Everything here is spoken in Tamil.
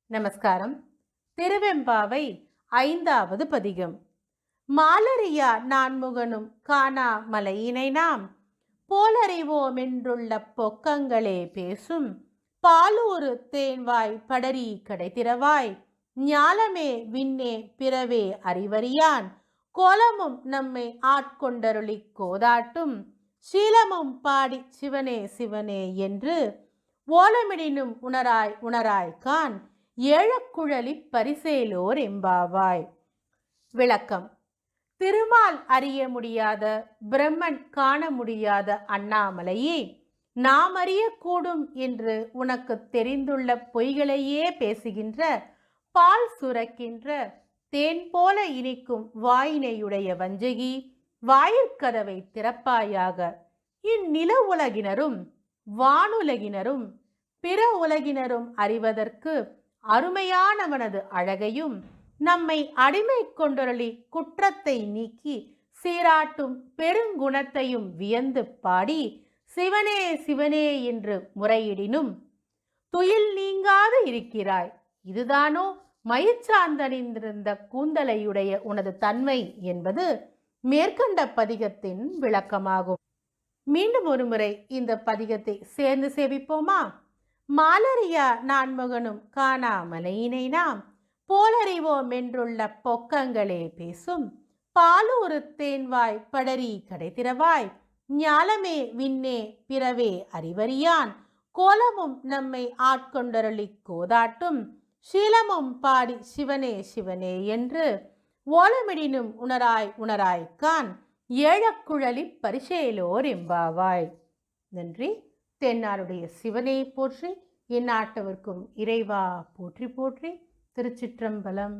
நமஸ்காரம். திருவெம்பாவை 5வது பதிகம். மாலரியா நான்முகனும் காணா மலையினை நாம் போலறிவோமென்றுள்ள பொக்கங்களே பேசும் பாலூரு தேன்வாய் படரி கடைத்திரவாய் ஞாலமே விண்ணே பிறவே அறிவறியான் கோலமும் நம்மை ஆட்கொண்டருளிக் கோதாட்டும் சீலமும் பாடி சிவனே சிவனே என்று ஓலமிடினும் உணராய் உணராய் கான் ஏழக்குழலி பரிசேலோர் எம்பாவாய். விளக்கம். திருமால் அறிய முடியாத, பிரம்மன் காண முடியாத அண்ணாமலையே, நாம் அறியக்கூடும் என்று உனக்கு தெரிந்துள்ள பொய்களையே பேசுகின்ற, பால் சுரக்கின்ற, தேன் போல இனிக்கும் வாயினையுடைய வஞ்சகி, வாயிற்கதவை திறப்பாயாக. இந்நில உலகினரும் வானுலகினரும் பிற உலகினரும் அறிவதற்கு அருமையானவனது அழகையும் நம்மை அடிமை கொண்டொருளி குற்றத்தை நீக்கி சீராட்டும் பெருங்குணத்தையும் வியந்து பாடி சிவனே சிவனே என்று முறையிடினும் துயில் நீங்காது இருக்கிறாய். இதுதானோ மயிர்ச்சார்ந்தணிந்திருந்த கூந்தலையுடைய உனது தன்மை என்பது மேற்கண்ட பதிகத்தின் விளக்கமாகும். மீண்டும் ஒரு முறை இந்த பதிகத்தை சேர்ந்து சேவிப்போமா? மாலரியா நான்முகனும் காணா மலையினை நாம் போலறிவோம் என்றுள்ள பொக்கங்களே பேசும் பாலூரு தேன்வாய் படரி கடைத்திரவாய் ஞாலமே விண்ணே பிறவே அறிவறியான் கோலமும் நம்மை ஆட்கொண்டருளிக் கோதாட்டும் சீலமும் பாடி சிவனே சிவனே என்று ஓலமிடினும் உணராய் உணராய் கான் ஏழக்குழலி பரிசேலோர் எம்பாவாய். நன்றி. தென்னாருடைய சிவனை போற்றி, எந்நாட்டவர்க்கும் இறைவா போற்றி போற்றி. திருச்சிற்றம்பலம்.